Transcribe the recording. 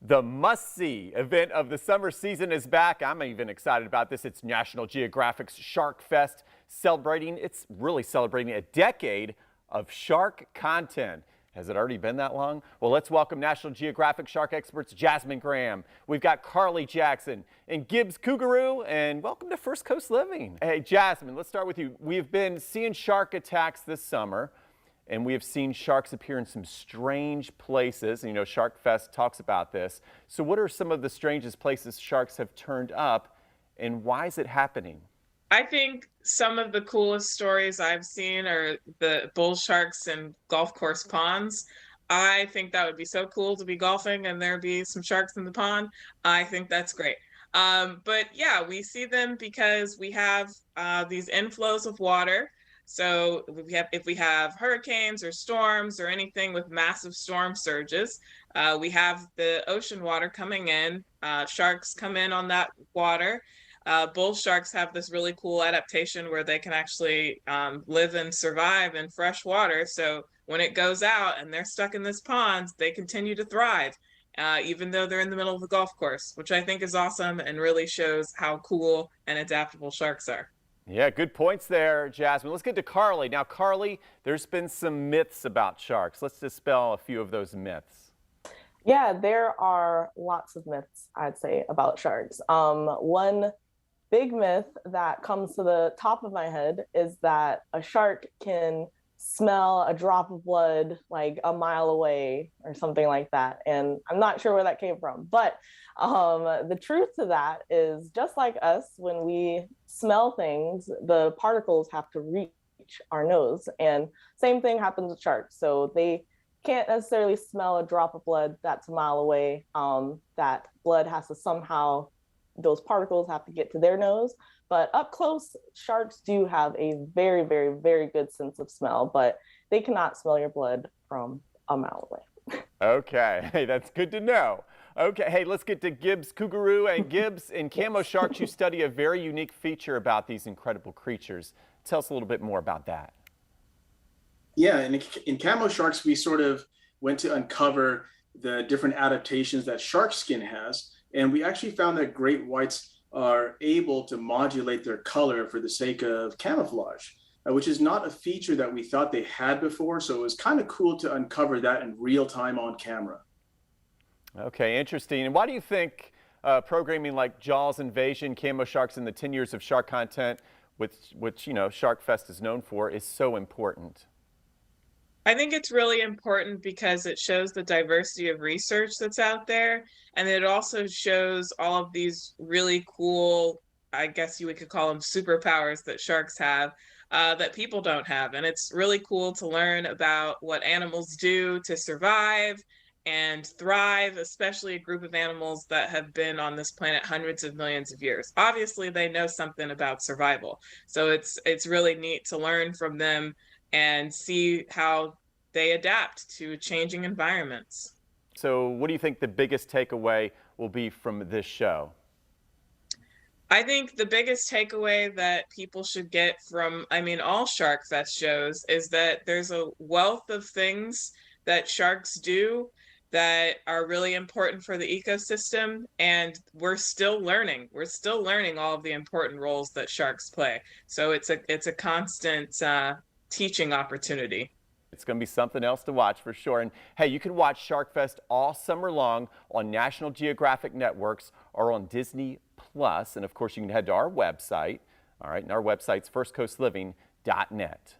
The must-see event of the summer season is back. I'm even excited about this. It's National Geographic's SharkFest, it's really celebrating a decade of shark content. Has it already been that long? Well, let's welcome National Geographic shark experts Jasmine Graham. We've got Carly Jackson and Gibbs Cougaroo, and welcome to First Coast Living. Hey, Jasmine, let's start with you. We've been seeing shark attacks this summer, and we have seen sharks appear in some strange places. And, you know, SharkFest talks about this. So what are some of the strangest places sharks have turned up, and why is it happening? I think some of the coolest stories I've seen are the bull sharks in golf course ponds. I think that would be so cool to be golfing and there be some sharks in the pond. I think that's great. But yeah, we see them because we have these inflows of water. So if we have hurricanes or storms or anything with massive storm surges, we have the ocean water coming in. Sharks come in on that water. Bull sharks have this really cool adaptation where they can actually live and survive in fresh water. So when it goes out and they're stuck in this pond, they continue to thrive, even though they're in the middle of the golf course, which I think is awesome and really shows how cool and adaptable sharks are. Yeah, good points there, Jasmine. Let's get to Carly. Now, Carly, there's been some myths about sharks. Let's dispel a few of those myths. Yeah, there are lots of myths, I'd say, about sharks. One big myth that comes to the top of my head is that a shark can smell a drop of blood like a mile away or something like that. And I'm not sure where that came from. But the truth to that is, just like us, when we smell things, the particles have to reach our nose. And same thing happens with sharks. So they can't necessarily smell a drop of blood that's a mile away. That blood has to somehow, those particles have to get to their nose. But up close, sharks do have a very, very, very good sense of smell, but they cannot smell your blood from a mile away. Okay, hey, that's good to know. Okay, hey, let's get to Gibbs Cougaroo. And Gibbs, in camo sharks, you study a very unique feature about these incredible creatures. Tell us a little bit more about that. Yeah, in camo sharks, we sort of went to uncover the different adaptations that shark skin has. And we actually found that great whites are able to modulate their color for the sake of camouflage, which is not a feature that we thought they had before. So it was kind of cool to uncover that in real time on camera. Okay, interesting. And why do you think programming like Jaws Invasion, camo sharks, and the 10 years of shark content, which you know, SharkFest is known for, is so important? I think it's really important because it shows the diversity of research that's out there. And it also shows all of these really cool, I guess you could call them superpowers that sharks have, that people don't have. And it's really cool to learn about what animals do to survive and thrive, especially a group of animals that have been on this planet hundreds of millions of years. Obviously, they know something about survival. So it's really neat to learn from them and see how they adapt to changing environments. So what do you think the biggest takeaway will be from this show? I think the biggest takeaway that people should get from, all SharkFest shows is that there's a wealth of things that sharks do that are really important for the ecosystem, and we're still learning. We're still learning all of the important roles that sharks play. So it's a constant teaching opportunity. It's going to be something else to watch for sure. And hey, you can watch SharkFest all summer long on National Geographic networks or on Disney Plus. And of course, you can head to our website. All right, and our website's firstcoastliving.net.